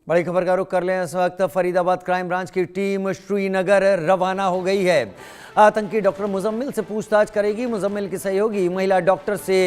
बड़ी खबर का रुख कर लें। इस वक्त फरीदाबाद क्राइम ब्रांच की टीम श्रीनगर रवाना हो गई है। आतंकी डॉक्टर मुजम्मिल से पूछताछ करेगी। मुजम्मिल की सहयोगी महिला डॉक्टर से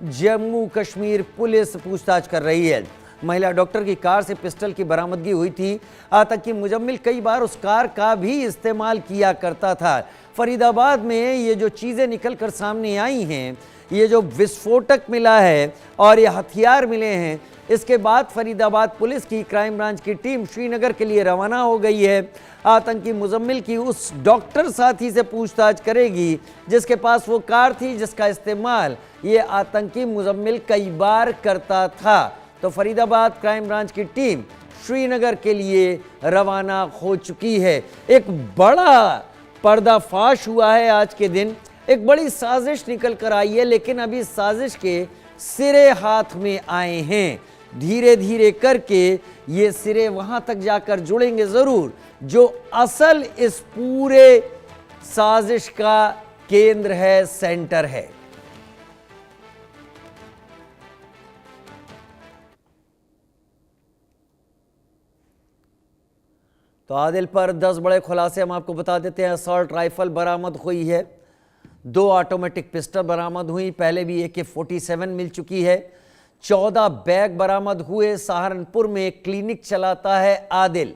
जम्मू कश्मीर पुलिस पूछताछ कर रही है। महिला डॉक्टर की कार से पिस्टल की बरामदगी हुई थी। आतंकी मुजम्मिल कई बार उस कार का भी इस्तेमाल किया करता था। फरीदाबाद में ये जो चीज़ें निकल कर सामने आई हैं, ये जो विस्फोटक मिला है और ये हथियार मिले हैं, इसके बाद फरीदाबाद पुलिस की क्राइम ब्रांच की टीम श्रीनगर के लिए रवाना हो गई है। आतंकी मुजम्मिल की उस डॉक्टर साथी से पूछताछ करेगी जिसके पास वो कार थी जिसका इस्तेमाल ये आतंकी मुजम्मिल कई बार करता था। तो फरीदाबाद क्राइम ब्रांच की टीम श्रीनगर के लिए रवाना हो चुकी है। एक बड़ा पर्दाफाश हुआ है आज के दिन। एक बड़ी साजिश निकल कर आई है, लेकिन अभी साजिश के सिरे हाथ में आए हैं। धीरे धीरे करके ये सिरे वहां तक जाकर जुड़ेंगे जरूर जो असल इस पूरे साजिश का केंद्र है, सेंटर है। तो आदिल पर 10 बड़े खुलासे हम आपको बता देते हैं। असॉल्ट राइफल बरामद हुई है, 2 ऑटोमेटिक पिस्टल बरामद हुई, पहले भी AK-47 मिल चुकी है, 14 बैग बरामद हुए। सहारनपुर में एक क्लिनिक चलाता है आदिल।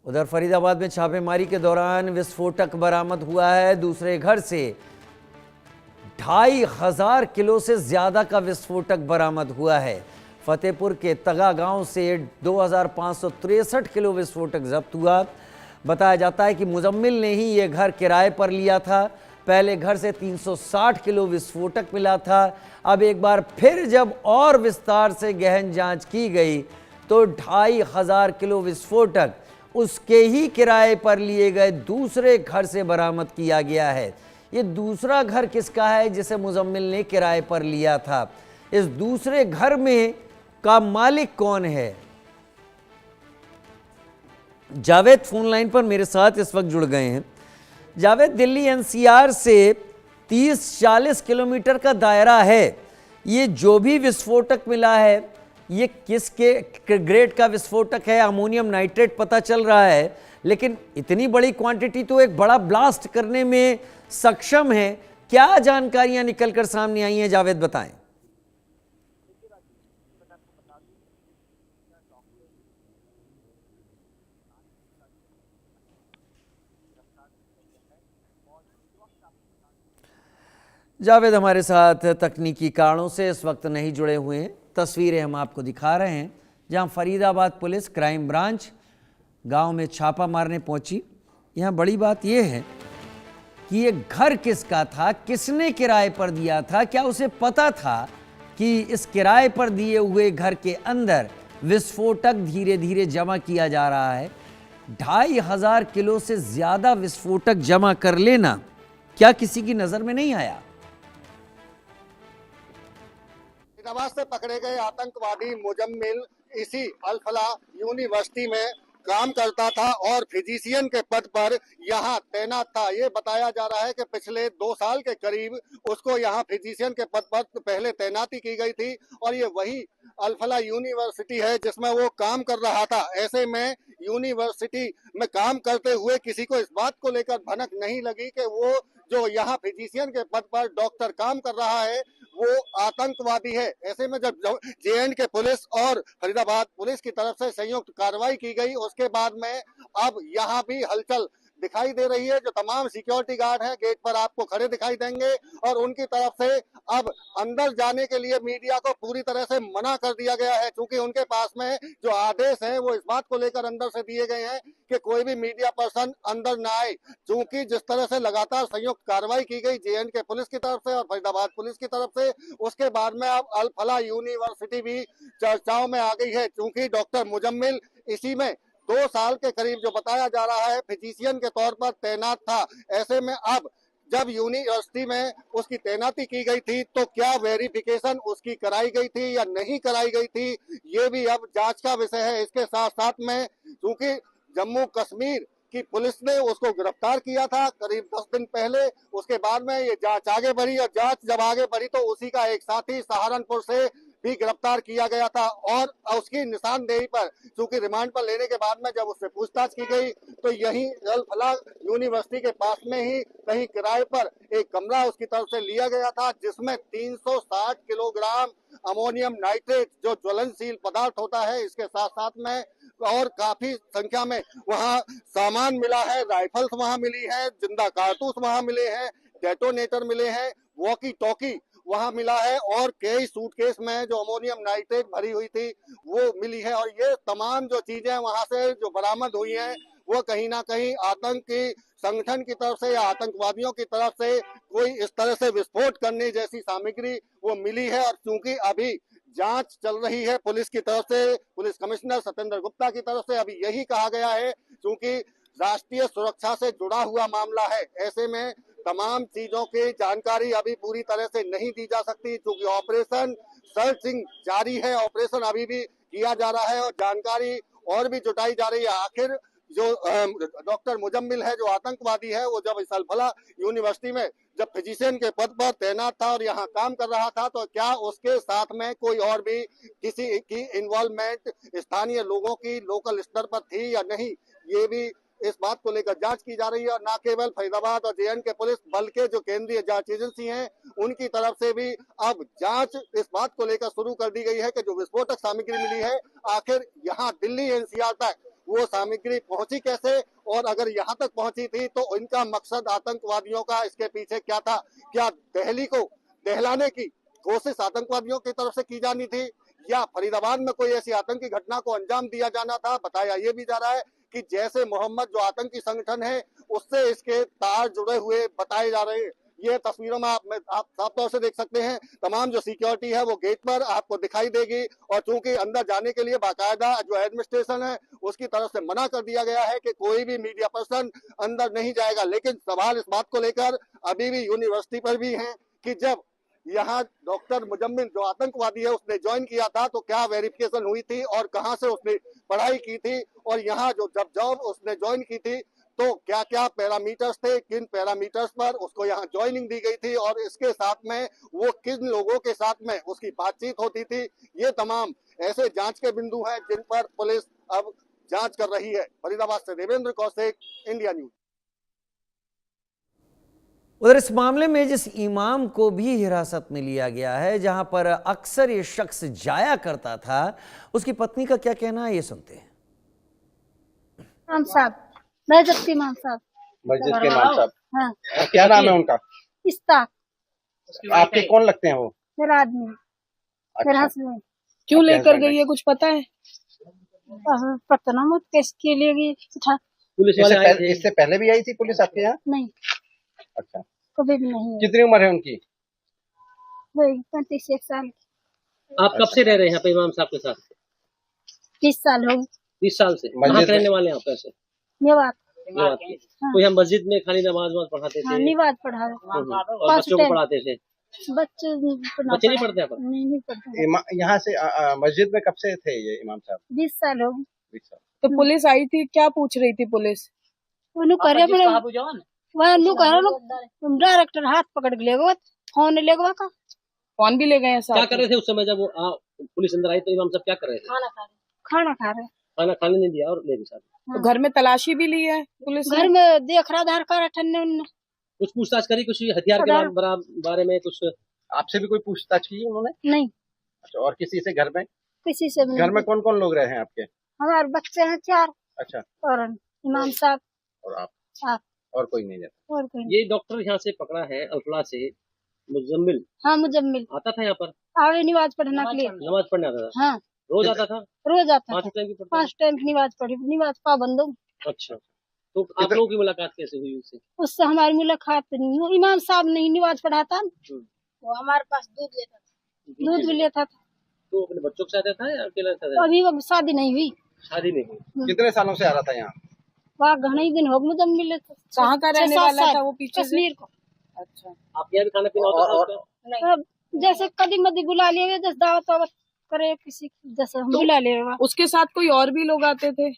उधर फरीदाबाद में छापेमारी के दौरान विस्फोटक बरामद हुआ है। दूसरे घर से 2500 किलो से ज्यादा का विस्फोटक बरामद हुआ है। फतेहपुर के तगा गांव से 2563 किलो विस्फोटक जब्त हुआ। बताया जाता है कि मुजम्मिल ने ही यह घर किराए पर लिया था। पहले घर से 360 किलो विस्फोटक मिला था। अब एक बार फिर जब और विस्तार से गहन जांच की गई तो 2500 किलो विस्फोटक उसके ही किराए पर लिए गए दूसरे घर से बरामद किया गया है। ये दूसरा घर किसका है जिसे मुजम्मिल ने किराए पर लिया था? इस दूसरे घर में का मालिक कौन है? जावेद फोन लाइन पर मेरे साथ इस वक्त जुड़ गए हैं। जावेद, दिल्ली NCR से 30-40 किलोमीटर का दायरा है। ये जो भी विस्फोटक मिला है ये किसके ग्रेड का विस्फोटक है? अमोनियम नाइट्रेट पता चल रहा है, लेकिन इतनी बड़ी क्वांटिटी तो एक बड़ा ब्लास्ट करने में सक्षम है। क्या जानकारियां निकलकर सामने आई हैं, जावेद बताएं। जावेद हमारे साथ तकनीकी कारणों से इस वक्त नहीं जुड़े हुए हैं। तस्वीरें हम आपको दिखा रहे हैं जहां फरीदाबाद पुलिस क्राइम ब्रांच गांव में छापा मारने पहुंची। यहां बड़ी बात यह है कि ये घर किसका था, किसने किराए पर दिया था, क्या उसे पता था कि इस किराए पर दिए हुए घर के अंदर विस्फोटक धीरे धीरे जमा किया जा रहा है। 2500 किलो से ज्यादा विस्फोटक जमा कर लेना क्या किसी की नजर में नहीं आया? फरीदाबाद से पकड़े गए आतंकवादी मुजम्मिल इसी अल-फलाह यूनिवर्सिटी में काम करता था और फिजिशियन के पद पर यहाँ तैनात था। ये बताया जा रहा है कि पिछले 2 साल के करीब उसको यहाँ फिजिशियन के पद पर पहले तैनाती की गई थी और ये वही अल-फलाह यूनिवर्सिटी है जिसमें वो काम कर रहा था। ऐसे में यूनिवर्सिटी में काम करते हुए किसी को इस बात को लेकर भनक नहीं लगी कि वो जो यहाँ फिजिशियन के पद पर डॉक्टर काम कर रहा है वो आतंकवादी है। ऐसे में जब J&K पुलिस और फरीदाबाद पुलिस की तरफ से संयुक्त कार्रवाई की गई उसके बाद में अब यहाँ भी हलचल दिखाई दे रही है। जो तमाम सिक्योरिटी गार्ड हैं गेट पर आपको खड़े दिखाई देंगे और उनकी तरफ से अब अंदर जाने के लिए मीडिया को पूरी तरह से मना कर दिया गया है, क्योंकि उनके पास में जो आदेश है वो इस बात को लेकर अंदर से दिए गए हैं कि कोई भी मीडिया पर्सन अंदर ना आए। क्योंकि जिस तरह से लगातार संयुक्त कार्रवाई की गई J&K पुलिस की तरफ से और फरीदाबाद पुलिस की तरफ से, उसके बाद में अब अल-फलाह यूनिवर्सिटी भी चर्चाओं में आ गई है। क्योंकि डॉक्टर मुजम्मिल इसी में 2 साल के करीब जो बताया जा रहा है फिजिशियन के तौर पर तैनात था। ऐसे में अब जब यूनिवर्सिटी में उसकी तैनाती की गई थी तो क्या वेरिफिकेशन उसकी कराई गई थी या नहीं कराई गई थी, ये भी अब जांच का विषय है। इसके साथ साथ में क्योंकि जम्मू कश्मीर कि पुलिस ने उसको गिरफ्तार किया था करीब 10 दिन पहले। उसके बाद में ये जांच आगे बढ़ी और जांच जब आगे बढ़ी तो उसी का एक साथी सहारनपुर से भी गिरफ्तार किया गया था और उसकी निशानदेही पर चूंकि रिमांड पर लेने के बाद में जब उससे पूछताछ की गई तो यही अल-फलाह यूनिवर्सिटी के पास में ही कहीं किराए पर एक कमरा उसकी तरफ से लिया गया था जिसमें 360 किलोग्राम अमोनियम नाइट्रेट जो ज्वलनशील पदार्थ होता है इसके साथ साथ में और काफी संख्या में वहाँ सामान मिला है। राइफल्स वहाँ मिली है, जिंदा कारतूस वहाँ मिले हैं, डेटोनेटर मिले हैं, वॉकी टॉकी वहाँ मिला है और कई सूटकेस में जो अमोनियम नाइट्रेट भरी हुई थी वो मिली है। और ये तमाम जो चीजें वहाँ से जो बरामद हुई हैं वो कहीं ना कहीं आतंकी संगठन की तरफ से या आतंकवादियों की तरफ से कोई इस तरह से विस्फोट करने जैसी सामग्री वो मिली है। और चूंकि अभी जांच चल रही है पुलिस की तरफ से, पुलिस कमिश्नर सत्येंद्र गुप्ता की तरफ से अभी यही कहा गया है क्योंकि राष्ट्रीय सुरक्षा से जुड़ा हुआ मामला है, ऐसे में तमाम चीजों की जानकारी अभी पूरी तरह से नहीं दी जा सकती क्योंकि ऑपरेशन सर्चिंग जारी है, ऑपरेशन अभी भी किया जा रहा है और जानकारी और भी जुटाई जा रही है। आखिर जो डॉक्टर मुजम्मिल है जो आतंकवादी है वो जब इस अल-फलाह यूनिवर्सिटी में जब फिजिशियन के पद पर तैनात था और यहाँ काम कर रहा था तो क्या उसके साथ में कोई और भी किसी की इन्वॉल्वमेंट स्थानीय लोगों की लोकल स्तर पर थी या नहीं, ये भी इस बात को लेकर जांच की जा रही है। और न केवल फरीदाबाद और जे.एंड.के पुलिस बल्कि जो केंद्रीय जांच एजेंसी हैं उनकी तरफ से भी अब जांच इस बात को लेकर शुरू कर दी गई है कि जो विस्फोटक सामग्री मिली है आखिर यहाँ दिल्ली एनसीआर तक वो सामग्री पहुंची कैसे और अगर यहाँ तक पहुंची थी तो इनका मकसद आतंकवादियों का इसके पीछे क्या था, क्या दिल्ली को दहलाने की कोशिश आतंकवादियों की तरफ से की जानी थी या फरीदाबाद में कोई ऐसी आतंकी घटना को अंजाम दिया जाना था। बताया ये भी जा रहा है कि जैसे मोहम्मद जो आतंकी संगठन है उससे इसके तार जुड़े हुए बताए जा रहे हैं। ये तस्वीरों में आप साफ तौर से देख सकते हैं तमाम जो सिक्योरिटी है वो गेट पर आपको दिखाई देगी और चूंकि अंदर जाने के लिए बाकायदा जो एडमिनिस्ट्रेशन है उसकी तरफ से मना कर दिया गया है कि कोई भी मीडिया पर्सन अंदर नहीं जाएगा। लेकिन सवाल इस बात को लेकर अभी भी यूनिवर्सिटी पर भी है कि जब यहाँ डॉक्टर मुजम्मिल जो आतंकवादी है उसने ज्वाइन किया था तो क्या वेरिफिकेशन हुई थी और कहां से उसने पढ़ाई की थी और यहाँ जो जब जॉब उसने ज्वाइन की थी तो क्या क्या पैरामीटर्स थे, किन पैरामीटर्स पर उसको यहाँ ज्वाइनिंग दी गई थी और इसके साथ में वो किन लोगों के साथ में उसकी बातचीत होती थी, ये तमाम ऐसे जांच के बिंदु हैं जिन पर पुलिस अब जांच कर रही है। फरीदाबाद से देवेंद्र कौशिक, इंडिया न्यूज। उधर इस मामले में जिस इमाम को भी हिरासत में लिया गया है जहां पर अक्सर ये शख्स जाया करता था उसकी पत्नी का क्या कहना है ये सुनते हैं। इमाम साहब, मस्जिद के इमाम साहब। मस्जिद के इमाम साहब, हाँ, क्या नाम है उनका? इस्ताक। आपके कौन लगते हैं वो? मेरा आदमी, मेरा अच्छा, हस्बैंड। क्यों लेकर गई है कुछ पता है? पता ना मुझे किसके लिए गई था। पुलिस वाले आए थे? इससे पहले भी आई थी पुलिस आपके यहाँ? नहीं, अच्छा, कभी भी नहीं। कितनी उम्र है उनकी? वही 35 साल। आप कब से रह रहे हैं यहाँ पे इमाम साहब के साथ? 30 साल हो गए। 30 साल से कहाँ के रहने वाले हैं आप? ऐसे ये बात। तो यहाँ मस्जिद में खाली नमाज पढ़ाते थे? हाँ, निवाज पढ़ा और बच्चों को पढ़ाते थे? बच्चे नहीं पढ़ते यहाँ पर? नहीं पढ़ते। यहाँ से मस्जिद में कब से थे ये इमाम साहब? 20 साल हो गए। 20 साल। तो पुलिस आई थी, क्या पूछ रही थी पुलिस? डायरेक्टर हाथ पकड़ के ले गए, फोन ले गए का। फोन भी ले गए हैं साथ? क्या कर रहे थे उस समय जब वो पुलिस अंदर आई तो इमाम साहब क्या कर रहे थे? खाना खा रहे। खाना खाने नहीं दिया और ले गए साथ? हाँ। तो घर में तलाशी भी ली है पुलिस? घर में देख रहा आधार कार्ड ठन्ने उन्ने। कुछ पूछताछ करी, कुछ हथियार के बारे में कुछ आपसे भी कोई पूछताछ की उन्होंने? नहीं। अच्छा, और किसी से घर में? किसी से भी। घर में कौन कौन लोग रहे हैं आपके? हमारे बच्चे हैं 4। अच्छा, और इमाम साहब और आप? आप और कोई नहीं रहता? और कोई नहीं। ये डॉक्टर यहाँ से पकड़ा है अल-फलाह से, मुजम्मिल। हाँ, मुजम्मिल आता था यहाँ पर? आगे निवाज पढ़ने के लिए। नमाज पढ़ने आता था? हाँ, रोज आता था? रोज आता था। 5 टाइम की पढ़ता? 5 टाइम की निवाज पढ़ी, निवाज पाबंद हूँ। अच्छा, तो आप लोगों की मुलाकात कैसे हुई उससे? उससे हमारी मुलाकात नहीं हुई। इमाम साहब नहीं निवाज पढ़ाता, वो हमारे पास दूध लेता था, दूध भी लेता था। तो अपने बच्चों के साथ था या अकेला था? तो अभी वो शादी नहीं हुई। शादी नहीं हुई। कितने सालों से आ रहा था यहाँ? वहाँ घने ही दिन हो गए मुजम्मिल। कहाँ का रहने वाला था वो? पीछे कश्मीर को। अच्छा, आप यहाँ भी खाना पीना होता था उसका? जैसे कदी मदी बुला लिए, जैसे दावत वावत करे किसी जैसे हम बुला ले। उसके साथ कोई और भी लोग आते थे?